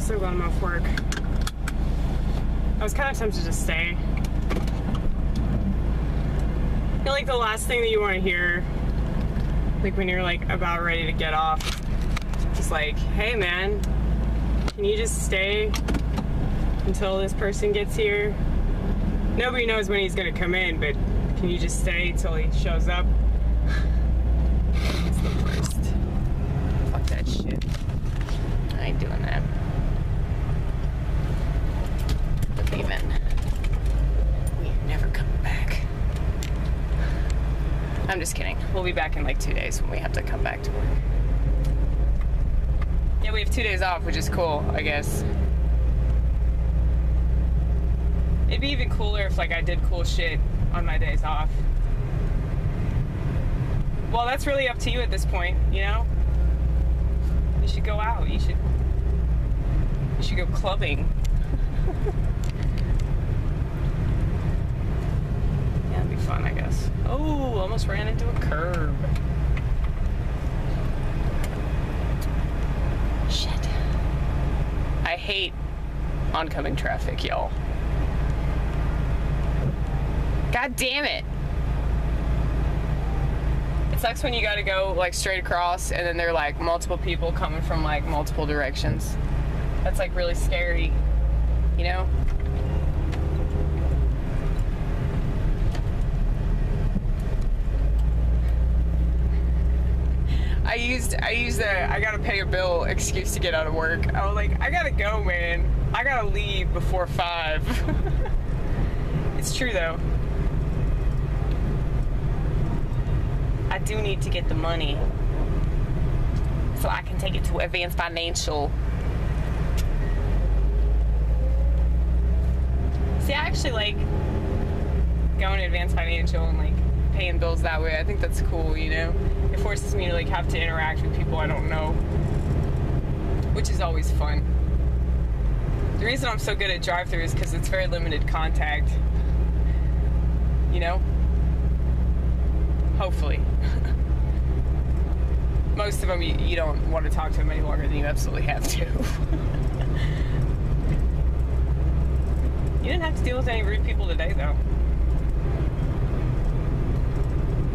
so glad I'm off work. I was kind of tempted to stay. I feel like the last thing that you want to hear, like when you're like about ready to get off, is like, hey man, can you just stay until this person gets here? Nobody knows when he's gonna come in, but can you just stay till he shows up? It's the worst. Fuck that shit. I ain't doing that. But even, we ain't never coming back. I'm just kidding. We'll be back in like 2 days when we have to come back to work. Yeah, we have 2 days off, which is cool, I guess. It'd be even cooler if like I did cool shit on my days off. Well, that's really up to you at this point, you know? You should go out. You should go clubbing. Yeah, it'd be fun, I guess. Oh, almost ran into a curb. Shit. I hate oncoming traffic, y'all. God damn it. It sucks when you gotta go like straight across and then there are like multiple people coming from like multiple directions. That's like really scary, you know? I used a I gotta pay a bill excuse to get out of work. I was like, I gotta go, man. I gotta leave before 5. It's true though. I do need to get the money so I can take it to Advanced Financial. See, I actually like going to Advanced Financial and like paying bills that way. I think that's cool, you know? It forces me to like have to interact with people I don't know, which is always fun. The reason I'm so good at drive-thru is because it's very limited contact, you know? Hopefully. Most of them, you don't want to talk to them any longer than you absolutely have to. You didn't have to deal with any rude people today, though.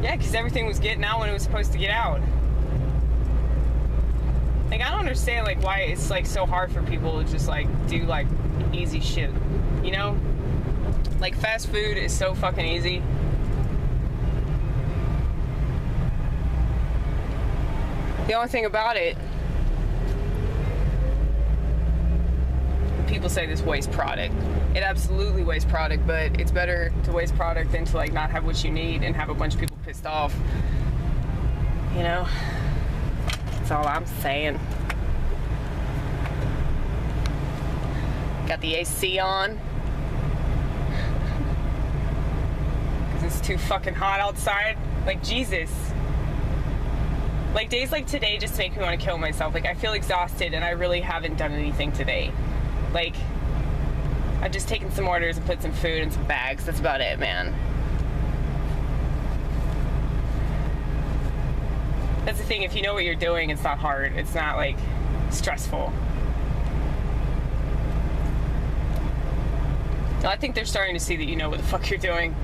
Yeah, because everything was getting out when it was supposed to get out. Like, I don't understand, like, why it's, like, so hard for people to just, like, do, like, easy shit, you know? Like, fast food is so fucking easy. The only thing about it, people say this wastes product. It absolutely wastes product, but it's better to waste product than to like not have what you need and have a bunch of people pissed off. You know? That's all I'm saying. Got the AC on. Cause it's too fucking hot outside. Like, Jesus. Like, days like today just make me want to kill myself. Like, I feel exhausted and I really haven't done anything today. Like, I've just taken some orders and put some food in some bags. That's about it, man. That's the thing, if you know what you're doing, it's not hard. It's not, like, stressful. I think they're starting to see that you know what the fuck you're doing.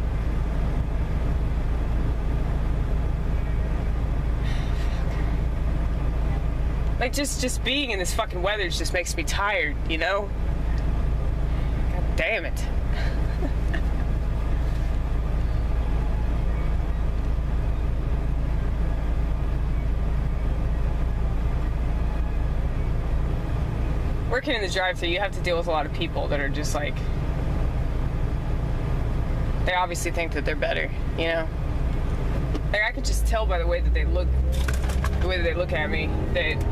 Like, just being in this fucking weather just makes me tired, you know? God damn it. Working in the drive-thru, you have to deal with a lot of people that are just like, they obviously think that they're better, you know? Like, I could just tell by the way that they look at me, that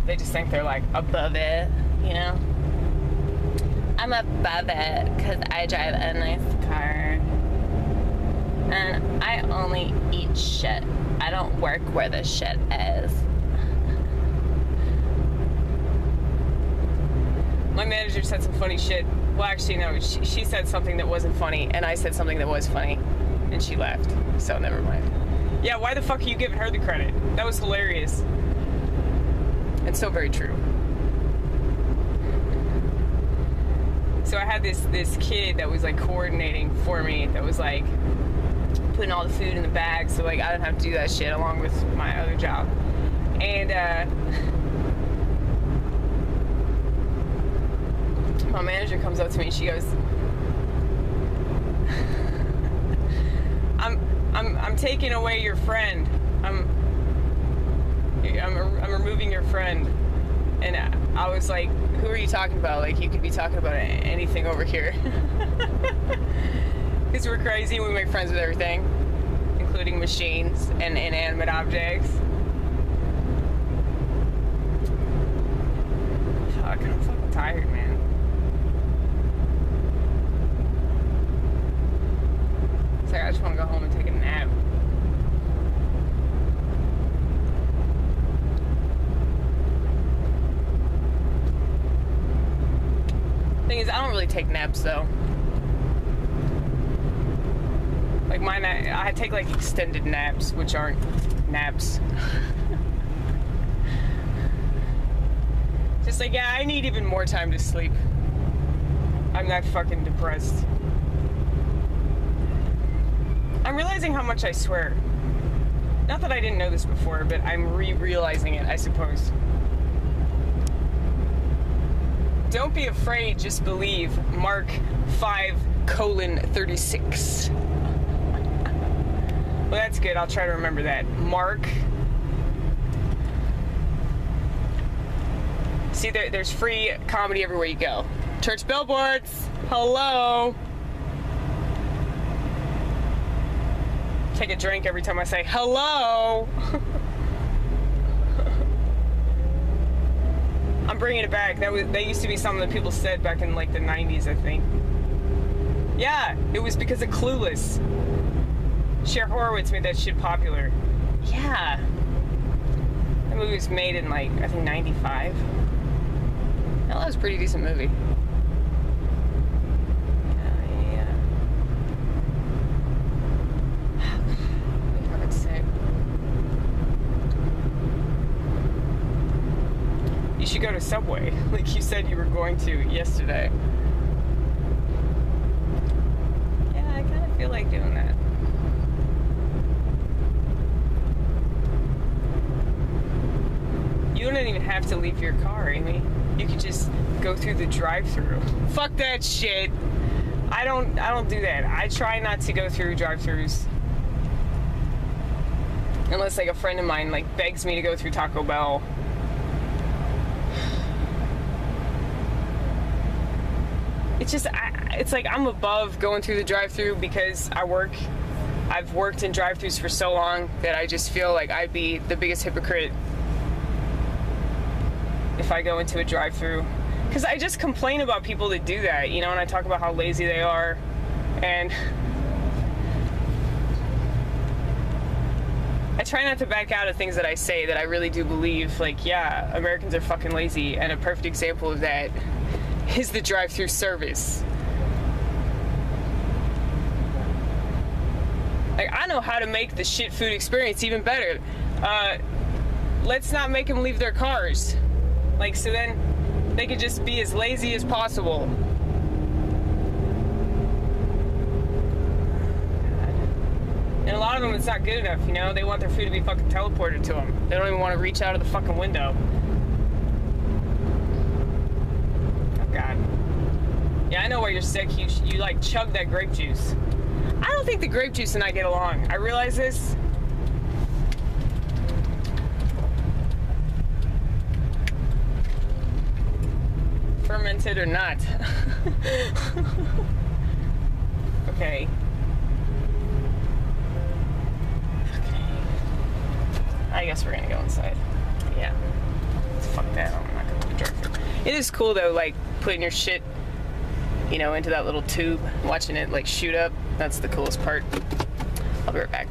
they just think they're like above it, you know? I'm above it because I drive a nice car and I only eat shit. I don't work where the shit is. My manager said some funny shit. Well, actually, no, she said something that wasn't funny, and I said something that was funny, and she laughed, so never mind. Yeah, why the fuck are you giving her the credit? That was hilarious. And so very true. So I had this kid that was like coordinating for me, that was like putting all the food in the bag, so like I didn't have to do that shit along with my other job. And my manager comes up to me and she goes, I'm taking away your friend. I'm removing your friend. And I was like, who are you talking about? Like, you could be talking about anything over here. Because we're crazy and we make friends with everything, including machines and inanimate objects. Fuck, I'm fucking tired, man. It's like, I just want to go home and take a nap. Thing is, I don't really take naps though. Like mine, I take like extended naps, which aren't naps. Just like, yeah, I need even more time to sleep. I'm that fucking depressed. I'm realizing how much I swear. Not that I didn't know this before, but I'm realizing it, I suppose. Don't be afraid, just believe. Mark 5:36. Well, that's good. I'll try to remember that. Mark. See, there's free comedy everywhere you go. Church billboards. Hello. Take a drink every time I say hello. I'm bringing it back. That used to be something that people said back in like the 90s, I think. Yeah, it was because of Clueless. Cher Horowitz made that shit popular. Yeah. That movie was made in like, I think 95. Hell, that was a pretty decent movie. Yeah. I'm fucking sick. You should go to Subway, like you said you were going to yesterday. Yeah, I kind of feel like doing that. You don't even have to leave your car, Amy. You could just go through the drive-thru. Fuck that shit. I don't do that. I try not to go through drive-thrus. Unless like a friend of mine like begs me to go through Taco Bell. It's just, it's like I'm above going through the drive-thru because I've worked in drive-thrus for so long that I just feel like I'd be the biggest hypocrite if I go into a drive-thru. Because I just complain about people that do that, you know, and I talk about how lazy they are. And I try not to back out of things that I say that I really do believe. Like, yeah, Americans are fucking lazy, and a perfect example of that is the drive-thru service. Like, I know how to make the shit food experience even better. Let's not make them leave their cars. Like, so then they could just be as lazy as possible. And a lot of them, it's not good enough, you know? They want their food to be fucking teleported to them. They don't even want to reach out of the fucking window. Oh, God. Yeah, I know why you're sick. You like, chug that grape juice. I don't think the grape juice and I get along. I realize this. Fermented or not. Okay. I guess we're gonna go inside. Yeah. Fuck that. I'm not gonna do drive-thru. It is cool though, like putting your shit, you know, into that little tube, watching it like shoot up. That's the coolest part. I'll be right back.